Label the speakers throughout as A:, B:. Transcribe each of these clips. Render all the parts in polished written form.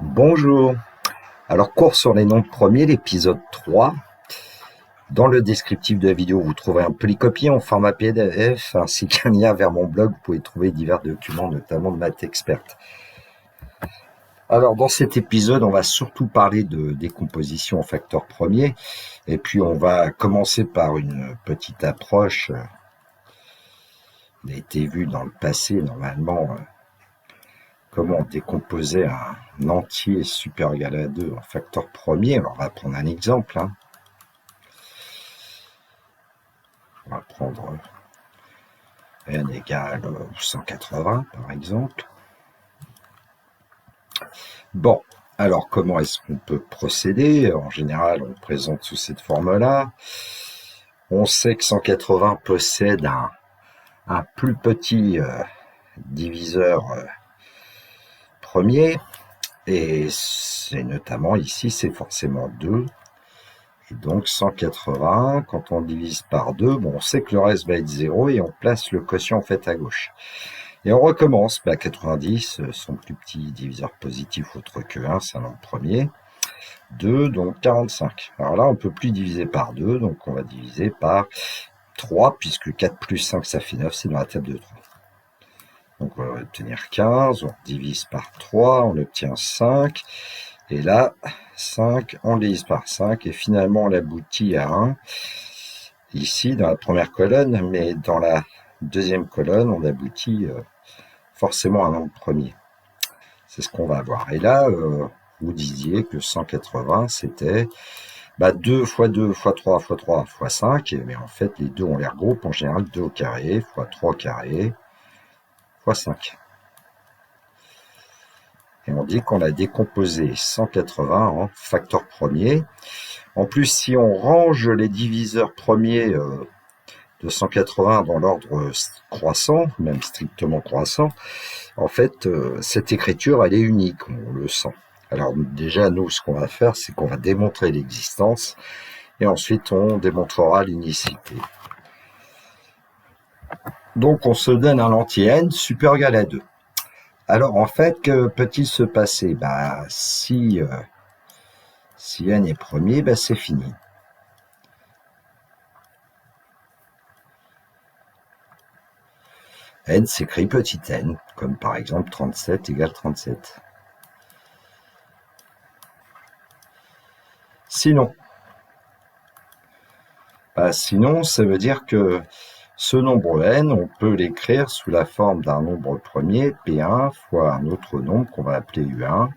A: Bonjour. Alors, cours sur les nombres premiers, l'épisode 3. Dans le descriptif de la vidéo, vous trouverez un polycopier en format PDF ainsi qu'un lien vers mon blog. Vous pouvez trouver divers documents, notamment de maths experte. Alors, dans cet épisode, on va surtout parler de décomposition en facteurs premiers. Et puis, on va commencer par une petite approche. Il a été vu dans le passé, normalement, comment décomposer un entier supérieur ou égal à 2 en facteur premier. Alors, on va prendre un exemple. On va prendre n égale 180, par exemple. Bon, alors comment est-ce qu'on peut procéder? En général, on présente sous cette forme-là. On sait que 180 possède un plus petit diviseur premier, et c'est notamment ici, c'est forcément 2. Et donc 180, quand on divise par 2, bon, on sait que le reste va être 0 et on place le quotient en fait à gauche. Et on recommence, 90, son plus petit diviseur positif autre que 1, c'est un nombre premier. 2, donc 45. Alors là, on ne peut plus diviser par 2, donc on va diviser par 3, puisque 4 plus 5, ça fait 9, c'est dans la table de 3. Donc on va obtenir 15, on divise par 3, on obtient 5. Et là, 5, on divise par 5, et finalement on aboutit à 1, ici dans la première colonne, mais dans la deuxième colonne, on aboutit forcément à un nombre premier. C'est ce qu'on va voir. Et là, vous disiez que 180, c'était 2 fois 2 fois 3 fois 3 fois 5, mais en fait, les deux, on les regroupe en général 2 au carré fois 3 au carré fois 5. Et on dit qu'on a décomposé 180 en facteur premier. En plus, si on range les diviseurs premiers de 180 dans l'ordre croissant, même strictement croissant, en fait, cette écriture, elle est unique, on le sent. Alors déjà, nous, ce qu'on va faire, c'est qu'on va démontrer l'existence, et ensuite on démontrera l'unicité. Donc on se donne un entier n supérieur ou égal à 2. Alors en fait, que peut-il se passer? Si n est premier, c'est fini. N s'écrit petit n, comme par exemple 37 égale 37. Sinon, ça veut dire que ce nombre n, on peut l'écrire sous la forme d'un nombre premier, P1 fois un autre nombre qu'on va appeler U1.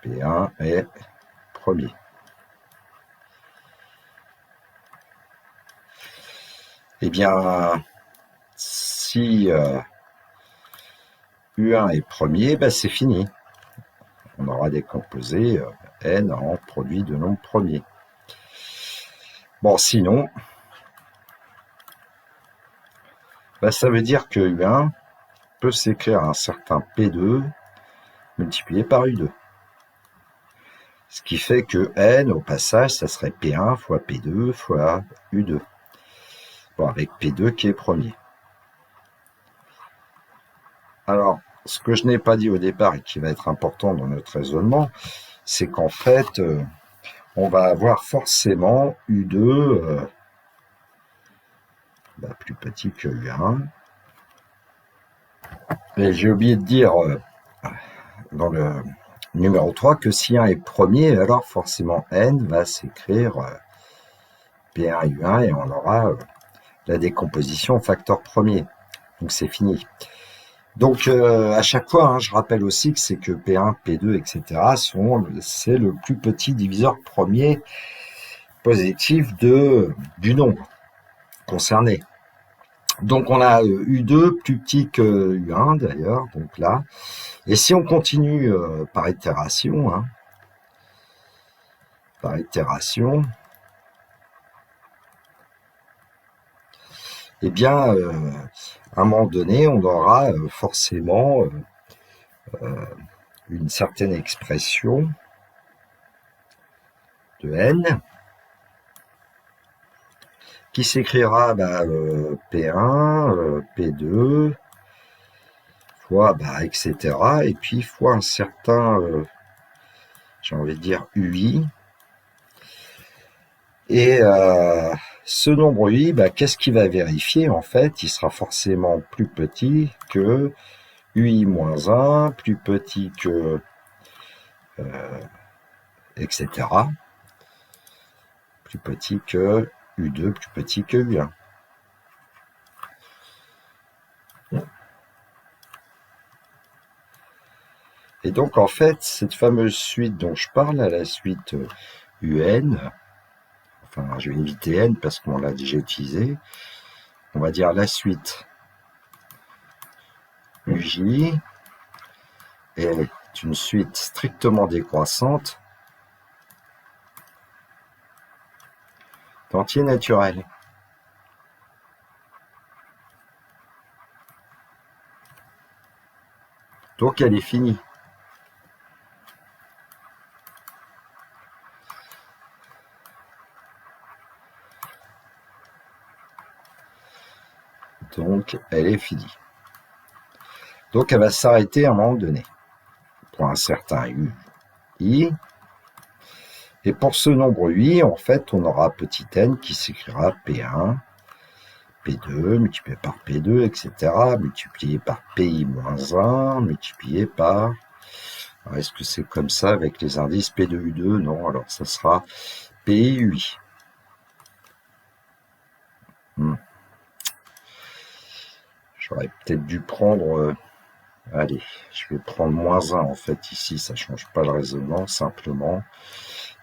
A: P1 est premier. Eh bien, si U1 est premier, c'est fini. On aura décomposé n en produit de nombres premiers. Bon, sinon, ça veut dire que U1 peut s'écrire un certain P2 multiplié par U2. Ce qui fait que n, au passage, ça serait P1 fois P2 fois U2. Bon, avec P2 qui est premier. Alors, ce que je n'ai pas dit au départ et qui va être important dans notre raisonnement, c'est qu'en fait, on va avoir forcément U2 plus petit que U1. Et j'ai oublié de dire dans le numéro 3 que si 1 est premier, alors forcément n va s'écrire P1 U1 et on aura la décomposition en facteur premier. Donc c'est fini. Donc à chaque fois, je rappelle aussi que c'est que P1, P2, etc. c'est le plus petit diviseur premier positif du nombre concerné. Donc on a U2 plus petit que U1 d'ailleurs, donc là. Et si on continue par itération, eh bien, à un moment donné, on aura forcément une certaine expression de n qui s'écrira P1, P2 fois, etc. Et puis fois un certain, j'ai envie de dire, UI. Et ce nombre UI, qu'est-ce qu'il va vérifier en fait? Il sera forcément plus petit que UI-1, plus petit que etc. Plus petit que U2, plus petit que U1. Et donc en fait, cette fameuse suite dont je parle, à la suite UN, enfin je vais éviter N parce qu'on l'a déjà utilisé, on va dire la suite UJ est une suite strictement décroissante d'entiers naturels. Donc elle est finie. Donc elle est finie. Donc elle va s'arrêter à un moment donné pour un certain UI. Et pour ce nombre UI, en fait, on aura petit n qui s'écrira P1, P2, multiplié par P2, etc., multiplié par PI-1, multiplié par... Est-ce que c'est comme ça avec les indices P2U2? Non, alors ça sera PI-UI. J'aurais peut-être dû prendre... allez, je vais prendre -1 en fait ici, ça change pas le raisonnement, simplement.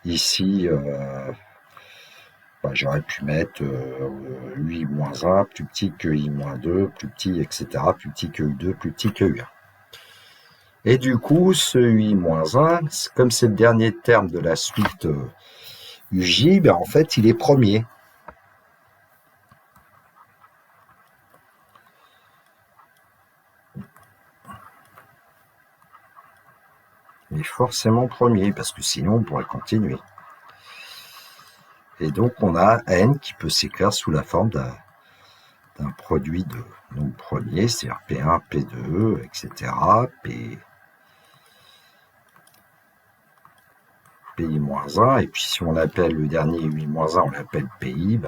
A: Ici, j'aurais pu mettre UI-1 plus petit que I-2, plus petit, etc., plus petit que U2, plus petit que U1. Et du coup, ce UI-1, comme c'est le dernier terme de la suite UJ, en fait, il est premier. Il est forcément premier, parce que sinon, on pourrait continuer. Et donc, on a N qui peut s'écrire sous la forme d'un produit de nombres premiers, c'est-à-dire P1, P2, etc., PI-1, et puis si on appelle le dernier UI-1, on l'appelle PI,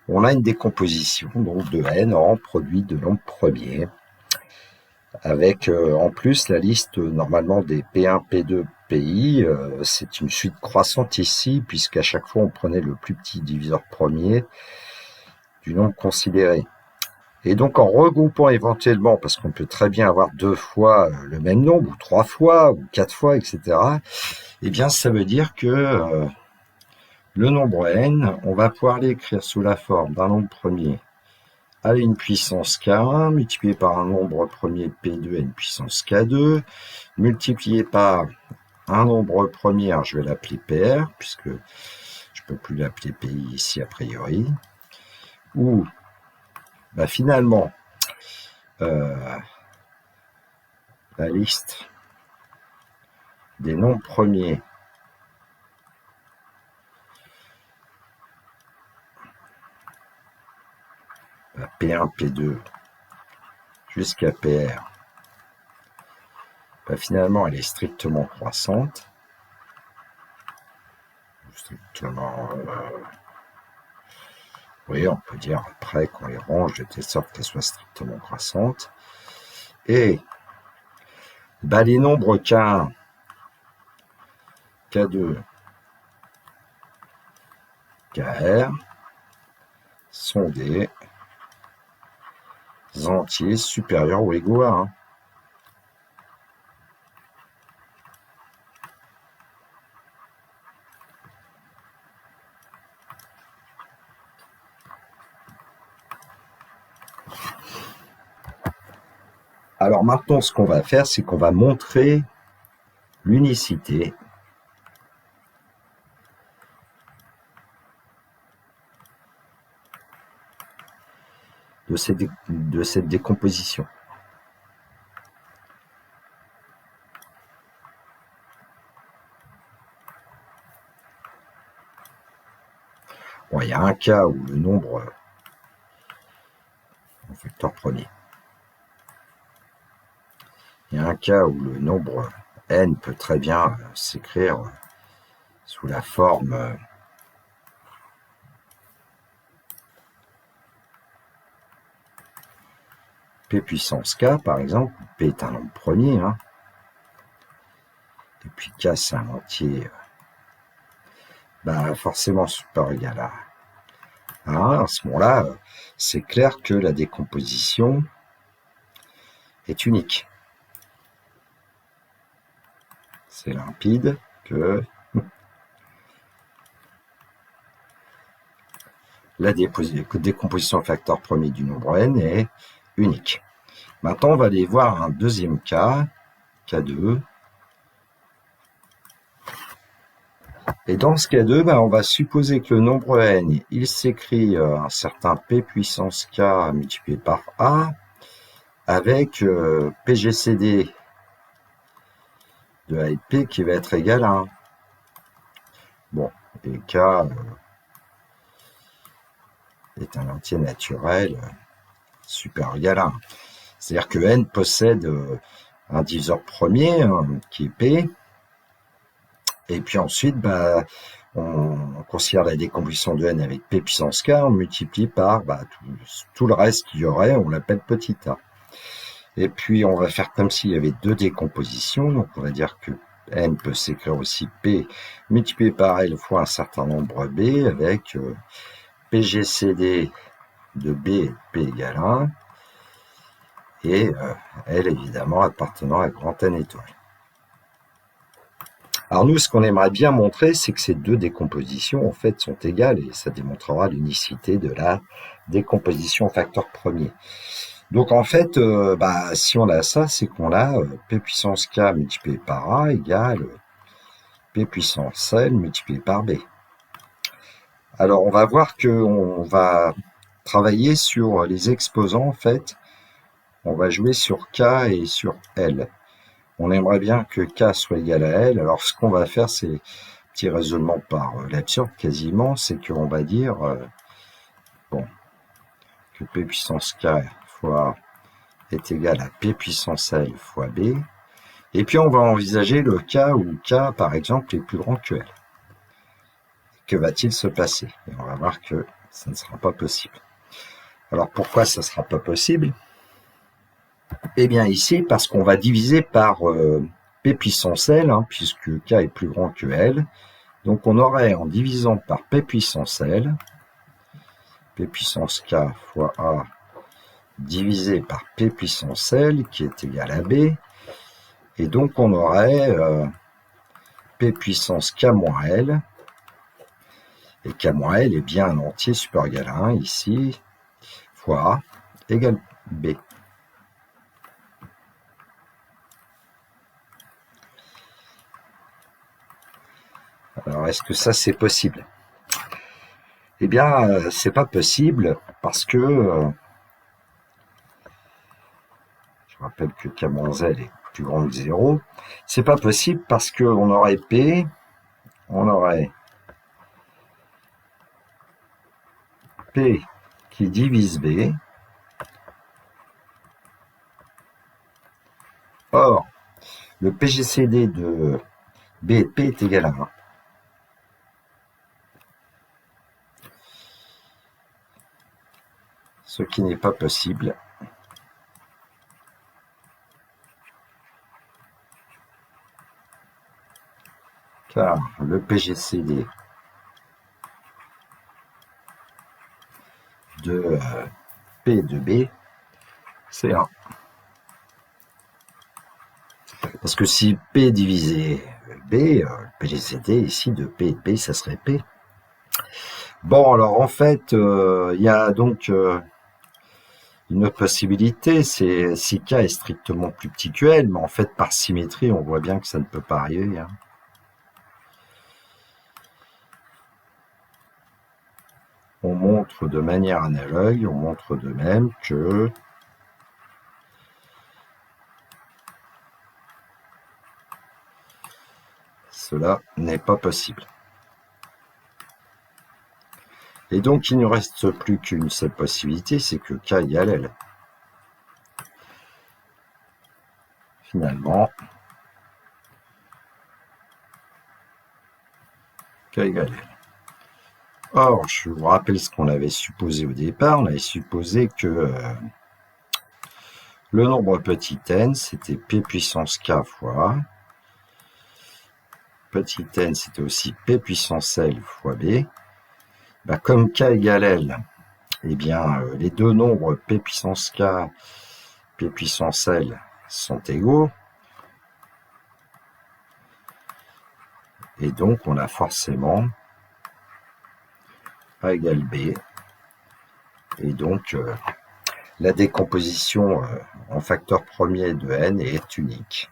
A: on a une décomposition donc de N en produit de nombres premiers, avec en plus la liste normalement des P1, P2, PI, c'est une suite croissante ici, puisqu'à chaque fois on prenait le plus petit diviseur premier du nombre considéré. Et donc en regroupant éventuellement, parce qu'on peut très bien avoir 2 fois le même nombre, ou 3 fois, ou 4 fois, etc., eh bien ça veut dire que le nombre n, on va pouvoir l'écrire sous la forme d'un nombre premier à une puissance k1, multiplié par un nombre premier p2 à une puissance k2, multiplié par un nombre premier, alors je vais l'appeler pr, puisque je ne peux plus l'appeler pi ici a priori, ou finalement la liste des nombres premiers P1, P2 jusqu'à PR, finalement elle est strictement croissante. Strictement... oui, on peut dire après qu'on les range de telle sorte qu'elles soient strictement croissantes. Et les nombres K1, K2, KR sont des entiers supérieurs ou égaux à 1. Alors maintenant, ce qu'on va faire, c'est qu'on va montrer l'unicité de cette décomposition. Bon, il y a un cas où le nombre en facteur premier cas où le nombre n peut très bien s'écrire sous la forme p puissance k, par exemple. P est un nombre premier, hein. Et puis k, c'est un entier forcément supérieur ou égal à 1. À ce moment-là, c'est clair que la décomposition est unique. C'est limpide que la décomposition facteur premier du nombre n est unique. Maintenant, on va aller voir un deuxième cas, K2. Et dans ce cas 2, on va supposer que le nombre n, il s'écrit un certain p puissance k multiplié par a, avec PGCD de A et P qui va être égal à 1. Bon, et k est un entier naturel supérieur ou égal à 1. C'est-à-dire que n possède un diviseur premier, qui est p, et puis ensuite, on considère la décomposition de n avec p puissance k, on multiplie par tout le reste qu'il y aurait, on l'appelle petit a. Et puis, on va faire comme s'il y avait deux décompositions, donc on va dire que n peut s'écrire aussi p multiplié par l fois un certain nombre b, avec PGCD de b, p égale 1, et L évidemment appartenant à grand N étoile. Alors nous, ce qu'on aimerait bien montrer, c'est que ces deux décompositions en fait sont égales, et ça démontrera l'unicité de la décomposition facteur premier. Donc en fait, si on a ça, c'est qu'on a p puissance k multiplié par a égale p puissance l multiplié par b. Alors on va voir qu'on va travailler sur les exposants en fait. On va jouer sur k et sur l. On aimerait bien que k soit égal à l. Alors ce qu'on va faire, c'est un petit raisonnement par l'absurde quasiment, c'est qu'on va dire que p puissance k fois est égal à p puissance l fois b. Et puis on va envisager le cas où k, par exemple, est plus grand que l. Que va-t-il se passer? Et on va voir que ça ne sera pas possible. Alors pourquoi ça ne sera pas possible? Eh bien ici, parce qu'on va diviser par p puissance l, puisque k est plus grand que l. Donc on aurait, en divisant par p puissance l, p puissance k fois a divisé par p puissance l, qui est égal à b. Et donc on aurait p puissance k moins l. Et k moins l est bien un entier supérieur ou égal à 1 ici, fois a égale b. Alors, est-ce que ça, c'est possible? Eh bien, c'est pas possible parce que, je rappelle que k moins l est plus grand que 0, c'est pas possible parce qu'on aurait p, on aurait p qui divise b. Or, le PGCD de b et p est égal à 1. Ce qui n'est pas possible. Car le PGCD de P de B, c'est 1. Parce que si P divisé B, PGCD ici de P et de B, ça serait P. Bon, alors en fait, il y a donc une autre possibilité, c'est si K est strictement plus petit que L, mais en fait, par symétrie, on voit bien que ça ne peut pas arriver. On montre de manière analogue, on montre de même que cela n'est pas possible. Et donc, il ne reste plus qu'une seule possibilité, c'est que K égale L. finalement, K égale L. Or, je vous rappelle ce qu'on avait supposé au départ. On avait supposé que le nombre petit n, c'était P puissance K fois A. Petit n, c'était aussi P puissance L fois B. Bah, comme K égale L, eh bien, les deux nombres P puissance K, P puissance L sont égaux. Et donc, on a forcément A égale B. Et donc, la décomposition en facteur premier de n est unique.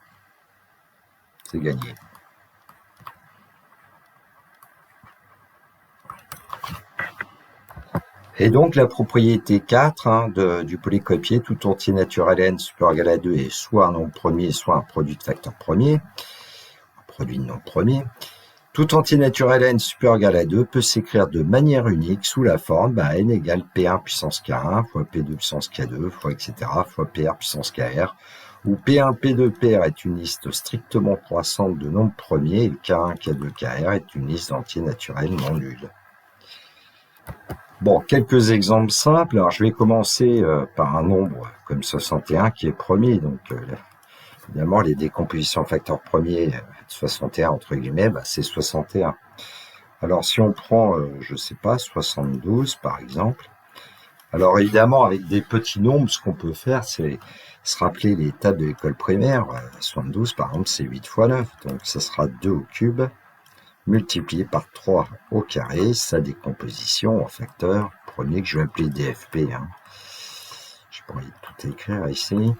A: C'est gagné. Et donc, la propriété 4 du polycopier, tout entier naturel n supérieur ou égal à 2 est soit un nombre premier, soit un produit de facteur premier, un produit de nombre premier. Tout entier naturel n supérieur ou égal à 2 peut s'écrire de manière unique sous la forme n égale P1 puissance K1 fois P2 puissance K2 fois etc. fois PR puissance KR, où P1, P2, PR est une liste strictement croissante de nombres premiers et K1, K2, KR est une liste d'entiers naturels non nuls. Bon, quelques exemples simples. Alors, je vais commencer par un nombre comme 61 qui est premier. Donc, évidemment, les décompositions facteurs premiers de 61, entre guillemets, c'est 61. Alors, si on prend, je sais pas, 72 par exemple. Alors, évidemment, avec des petits nombres, ce qu'on peut faire, c'est se rappeler les tables de l'école primaire. 72, par exemple, c'est 8 fois 9. Donc, ça sera 2 au cube multiplié par 3 au carré, sa décomposition en facteur premier que je vais appeler DFP. Je pourrais tout écrire ici.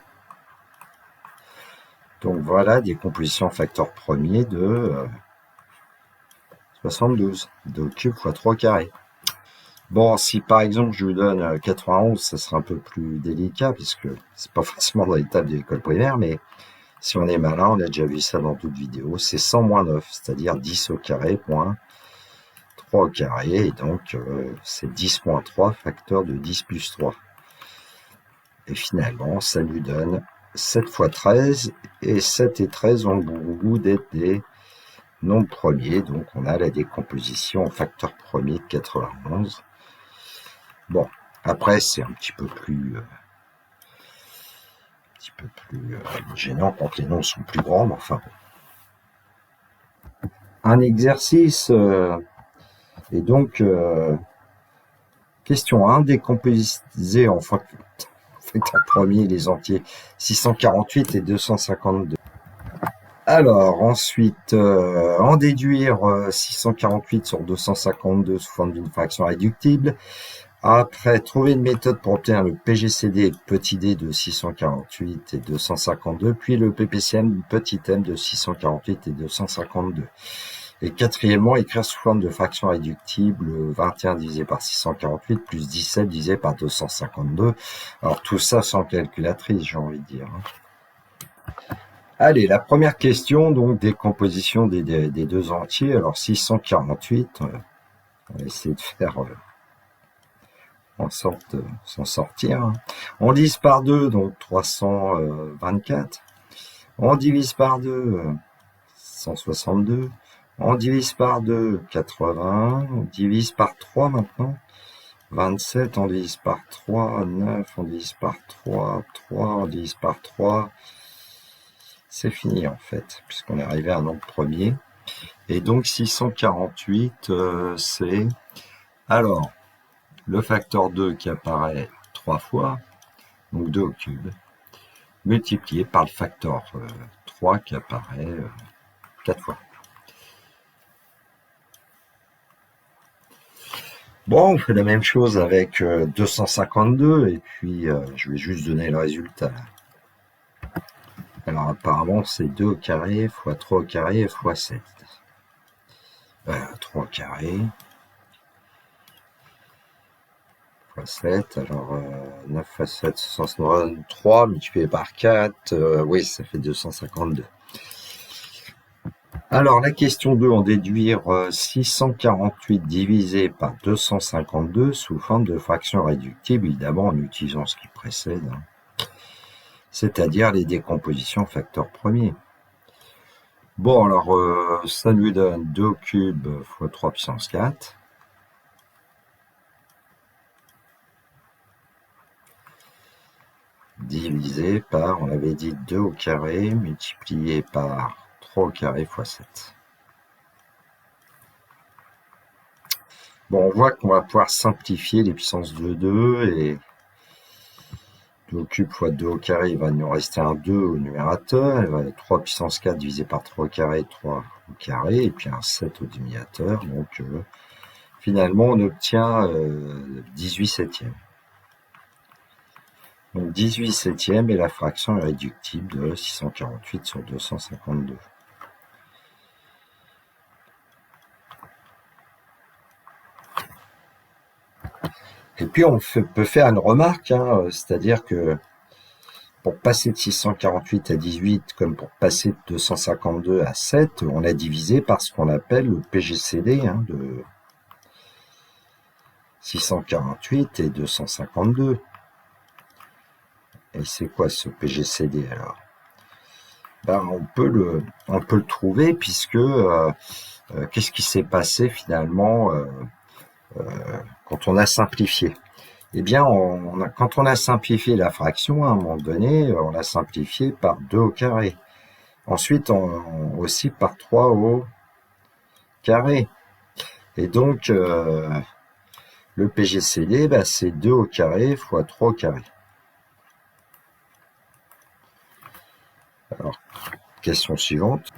A: Donc voilà, décomposition en facteur premier de 72, 2 au cube fois 3 au carré. Bon, si par exemple je vous donne 91, ça sera un peu plus délicat, puisque c'est pas forcément dans les tables de l'école primaire, mais si on est malin, on a déjà vu ça dans toute vidéo, c'est 100 moins 9, c'est-à-dire 10 au carré moins 3 au carré, et donc c'est 10 moins 3, facteur de 10 plus 3. Et finalement, ça nous donne 7 fois 13, et 7 et 13 ont le bon goût d'être des nombres premiers, donc on a la décomposition en facteur premier de 91. Bon, après c'est un petit peu plus gênant quand les nombres sont plus grands, mais enfin bon. Un exercice, et donc question 1, décomposer en facteur premier les entiers 648 et 252. Alors, ensuite, en déduire 648 sur 252 sous forme d'une fraction réductible. Après, trouver une méthode pour obtenir le PGCD petit d de 648 et 252, puis le PPCM petit m de 648 et 252. Et quatrièmement, écrire sous forme de fraction réductible 21 divisé par 648 plus 17 divisé par 252. Alors tout ça sans calculatrice, j'ai envie de dire. Allez, la première question, donc décomposition des deux entiers. Alors 648, on va essayer de faire en sorte de s'en sortir. On divise par 2, donc 324. On divise par 2, 162. On divise par 2, 80. On divise par 3 maintenant. 27, on divise par 3. 9, on divise par 3. 3, on divise par 3. C'est fini en fait, puisqu'on est arrivé à un nombre premier. Et donc 648, c'est... Alors, le facteur 2 qui apparaît 3 fois, donc 2 au cube, multiplié par le facteur 3 qui apparaît 4 fois. Bon, on fait la même chose avec 252, et puis je vais juste donner le résultat. Alors apparemment c'est 2 au carré fois 3 au carré fois 7. 3 au carré fois 7, alors 9 fois 7, 163, multiplié par 4, oui ça fait 252. Alors la question 2, en déduire 648 divisé par 252 sous forme de fraction réductible, évidemment en utilisant ce qui précède. c'est-à-dire les décompositions facteurs premiers. Bon, alors, ça nous donne 2 au cube fois 3 puissance 4. Divisé par, on avait dit 2 au carré, multiplié par 3 au carré fois 7. Bon, on voit qu'on va pouvoir simplifier les puissances de 2 et 2 au cube fois 2 au carré, il va nous rester un 2 au numérateur, il va être 3 puissance 4 divisé par 3 au carré, 3 au carré, et puis un 7 au dénominateur, donc finalement on obtient 18 septièmes. Donc 18 septièmes et la fraction est réductible de 648 sur 252. Et puis on peut faire une remarque, hein, c'est-à-dire que pour passer de 648 à 18, comme pour passer de 252 à 7, on a divisé par ce qu'on appelle le PGCD de 648 et 252. Et c'est quoi ce PGCD alors? On peut le trouver puisque qu'est-ce qui s'est passé finalement quand on a simplifié? Eh bien, quand on a simplifié la fraction, à un moment donné, on l'a simplifié par 2 au carré. Ensuite, aussi par 3 au carré. Et donc, le PGCD, c'est 2 au carré fois 3 au carré. Alors, question suivante.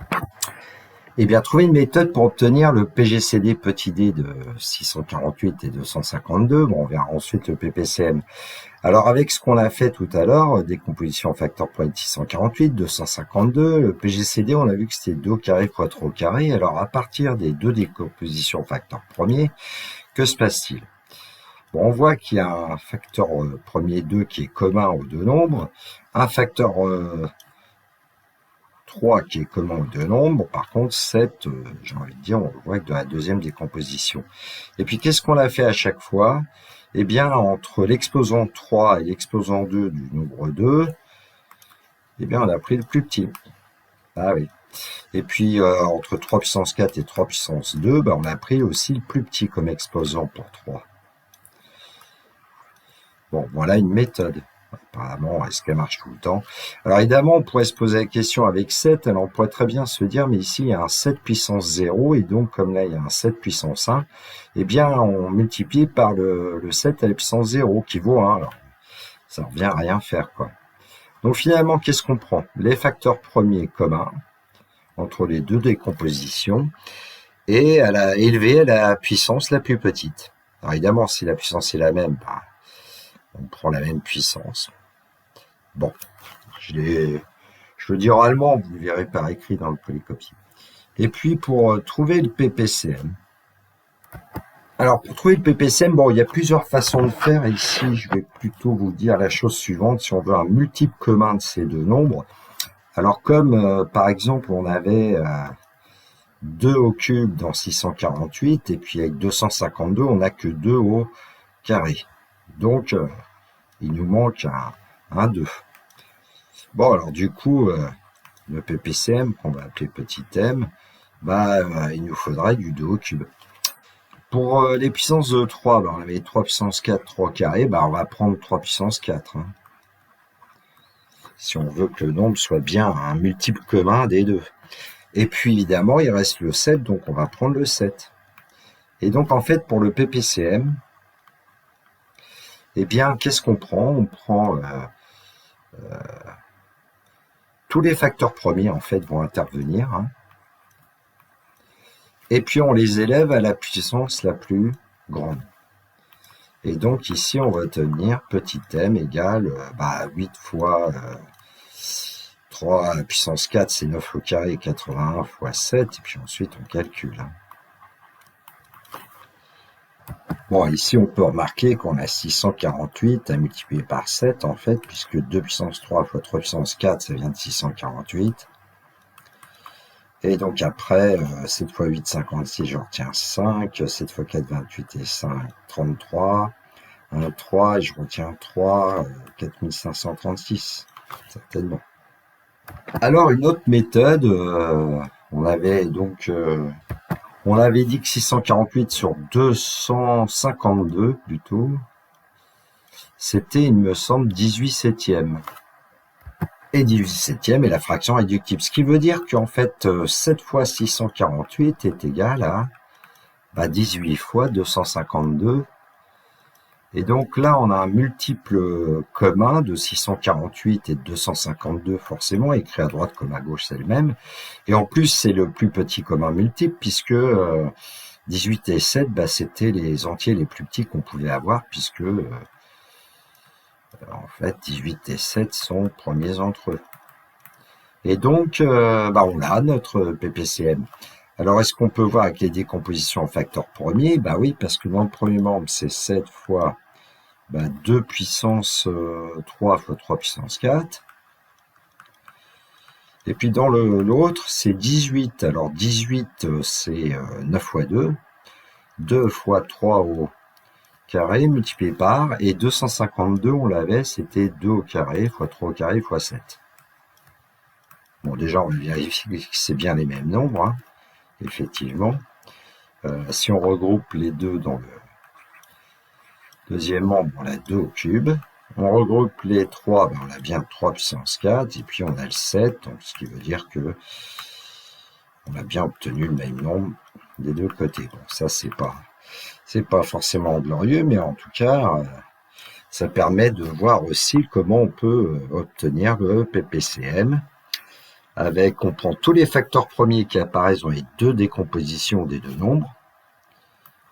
A: Eh bien, trouver une méthode pour obtenir le PGCD petit d de 648 et 252. Bon, on verra ensuite le PPCM. Alors, avec ce qu'on a fait tout à l'heure, décomposition en facteur point de 648, 252, le PGCD, on a vu que c'était 2 au carré fois 3 au carré. Alors, à partir des deux décompositions facteurs premiers, que se passe-t-il? Bon, on voit qu'il y a un facteur premier 2 qui est commun aux deux nombres, un facteur 3 qui est commun aux deux nombres. Bon, par contre, 7, j'ai envie de dire, on le voit que dans la deuxième décomposition. Et puis, qu'est-ce qu'on a fait à chaque fois? Eh bien, entre l'exposant 3 et l'exposant 2 du nombre 2, eh bien, on a pris le plus petit. Ah oui. Et puis, entre 3 puissance 4 et 3 puissance 2, on a pris aussi le plus petit comme exposant pour 3. Bon, voilà une méthode. Apparemment, est-ce qu'elle marche tout le temps? Alors évidemment, on pourrait se poser la question avec 7, alors on pourrait très bien se dire, mais ici, il y a un 7 puissance 0, et donc, comme là, il y a un 7 puissance 1, eh bien, on multiplie par le 7 à la puissance 0, qui vaut 1. Alors, ça revient à rien faire, quoi. Donc finalement, qu'est-ce qu'on prend? Les facteurs premiers communs entre les deux décompositions, et élevé à la puissance la plus petite. Alors évidemment, si la puissance est la même, on prend la même puissance. Bon, je le dis oralement, vous le verrez par écrit dans le polycopier. Et puis pour trouver le PPCM. Alors pour trouver le PPCM, bon, il y a plusieurs façons de faire. Ici, je vais plutôt vous dire la chose suivante. Si on veut un multiple commun de ces deux nombres, alors comme par exemple on avait 2 au cube dans 648, et puis avec 252, on n'a que 2 au carré. Donc, il nous manque un 2. Bon, alors du coup, le PPCM, qu'on va appeler petit m, il nous faudrait du 2 au cube. Pour les puissances de 3, on avait 3 puissance 4, 3 carré, on va prendre 3 puissance 4. Si on veut que le nombre soit bien un multiple commun des deux. Et puis évidemment, il reste le 7, donc on va prendre le 7. Et donc en fait, pour le PPCM, eh bien, qu'est-ce qu'on prend? On prend tous les facteurs premiers, en fait, vont intervenir. Et puis, on les élève à la puissance la plus grande. Et donc, ici, on va obtenir petit m égale 8 fois 3 à la puissance 4, c'est 9 au carré, 81 fois 7. Et puis ensuite, on calcule. Bon, ici, on peut remarquer qu'on a 648 à multiplier par 7, en fait, puisque 2 puissance 3 fois 3 puissance 4, ça vient de 648. Et donc après, 7 fois 8, 56, je retiens 5. 7 fois 4, 28 et 5, 33. 3, et je retiens 3, 4536. certainement. Alors, une autre méthode, on avait dit que 648 sur 252, plutôt, c'était, il me semble, 18 septièmes. Et 18 septièmes est la fraction réductible. Ce qui veut dire qu'en fait, 7 fois 648 est égal à 18 fois 252. Et donc là, on a un multiple commun de 648 et de 252, forcément, écrit à droite comme à gauche, c'est le même. Et en plus, c'est le plus petit commun multiple, puisque 18 et 7, c'était les entiers les plus petits qu'on pouvait avoir, puisque en fait, 18 et 7 sont premiers entre eux. Et donc, on a notre PPCM. Alors, est-ce qu'on peut voir avec les décompositions en facteur premier? Oui, parce que dans le premier membre, c'est 7 fois 2 puissance 3 fois 3 puissance 4. Et puis dans l'autre, c'est 18. Alors 18, c'est 9 fois 2. 2 fois 3 au carré multiplié par, et 252, on l'avait, c'était 2 au carré fois 3 au carré fois 7. Bon, déjà, on vérifie que c'est bien les mêmes nombres, hein, effectivement. Si on regroupe les deux dans le deuxième membre, on a 2 au cube. On regroupe les 3, on a bien 3 puissance 4, et puis on a le 7, donc ce qui veut dire que on a bien obtenu le même nombre des deux côtés. Bon, ça, c'est pas forcément glorieux, mais en tout cas, ça permet de voir aussi comment on peut obtenir le PPCM. On prend tous les facteurs premiers qui apparaissent dans les deux décompositions des deux nombres.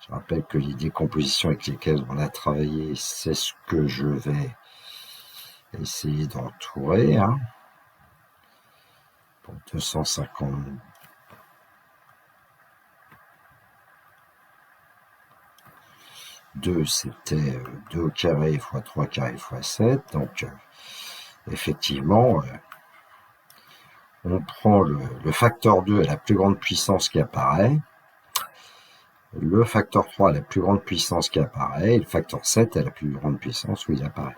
A: Je rappelle que les décompositions avec lesquelles on a travaillé, c'est ce que je vais essayer d'entourer. Pour 250. C'était 2 au carré fois 3 carré fois 7. Donc, effectivement, on prend le facteur 2 à la plus grande puissance qui apparaît, le facteur 3 à la plus grande puissance qui apparaît, et le facteur 7 à la plus grande puissance où il apparaît.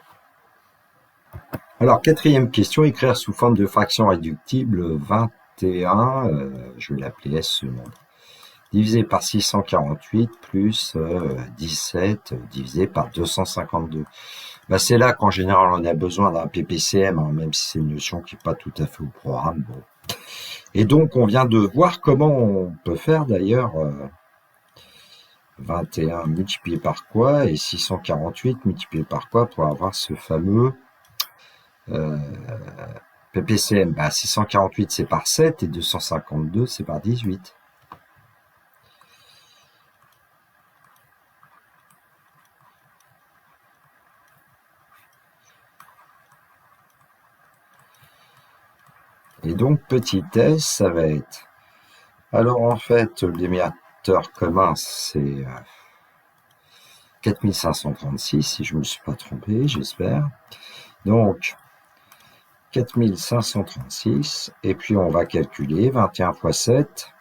A: Alors, quatrième question, écrire sous forme de fraction réductible 21, je vais l'appeler S ce nombre, divisé par 648 plus 17 divisé par 252. C'est là qu'en général on a besoin d'un PPCM, même si c'est une notion qui n'est pas tout à fait au programme. Bon. Et donc on vient de voir comment on peut faire d'ailleurs 21 multiplié par quoi et 648 multiplié par quoi pour avoir ce fameux PPCM. 648 c'est par 7 et 252 c'est par 18. Et donc, petit s, ça va être... Alors, en fait, le dénominateur commun, c'est 4536, si je ne me suis pas trompé, j'espère. Donc, 4536, et puis on va calculer 21 fois 7,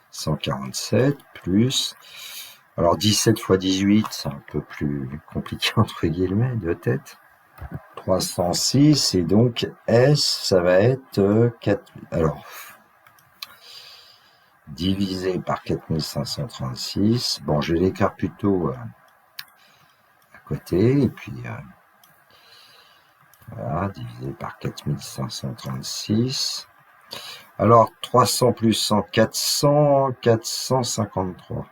A: 147, plus... Alors, 17 fois 18, c'est un peu plus compliqué, entre guillemets, de tête. 306, et donc S, ça va être 4... Alors, divisé par 4536. Bon, je vais l'écrire plutôt à côté, et puis voilà, divisé par 4536. Alors, 300 plus 100, 400, 453.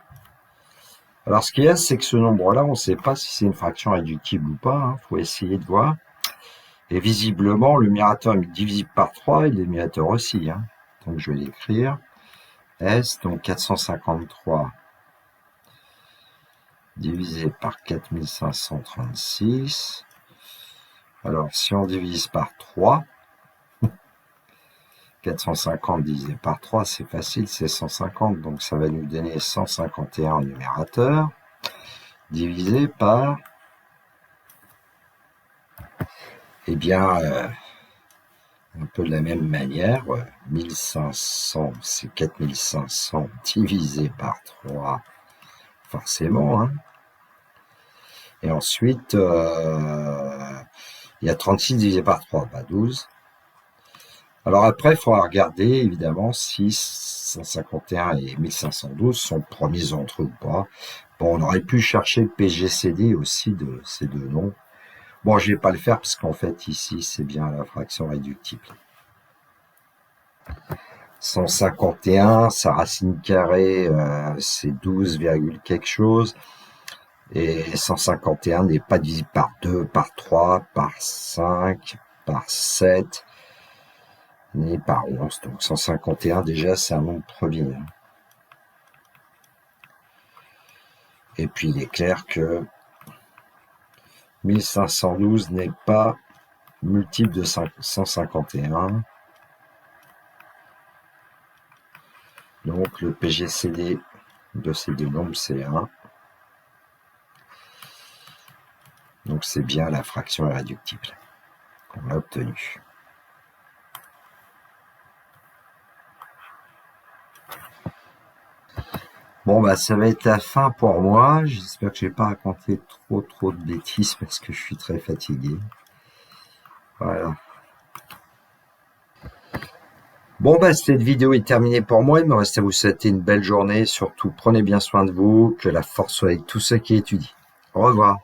A: Alors, ce qu'il y a, c'est que ce nombre-là, on ne sait pas si c'est une fraction réductible ou pas. Faut essayer de voir. Et visiblement, le numérateur est divisible par 3 et le dénominateur aussi. Donc, je vais l'écrire. S, donc 453 divisé par 4536. Alors, si on divise par 3, 450 divisé par 3, c'est facile, c'est 150. Donc, ça va nous donner 151 au numérateur, divisé par, un peu de la même manière, 1500, c'est 4500 divisé par 3, forcément. Et ensuite, Il y a 36 divisé par 3, bah 12. Alors après, il faudra regarder, évidemment, si 151 et 1512 sont premiers entre eux ou pas. Bon, on aurait pu chercher le PGCD aussi de ces deux noms. Bon, je vais pas le faire parce qu'en fait, ici, c'est bien la fraction réductible. 151, sa racine carrée, c'est 12, quelque chose. Et 151 n'est pas divisible par 2, par 3, par 5, par 7, ni par 11. Donc 151, déjà, c'est un nombre premier. Et puis, il est clair que 1512 n'est pas multiple de 151. Donc, le PGCD de ces deux nombres, c'est 1. Donc, c'est bien la fraction irréductible qu'on a obtenue. Bon, bah, ça va être la fin pour moi. J'espère que je vais pas raconté trop de bêtises parce que je suis très fatigué. Voilà. Bon, bah, cette vidéo est terminée pour moi. Il me reste à vous souhaiter une belle journée. Surtout, prenez bien soin de vous. Que la force soit avec tous ceux qui étudient. Au revoir.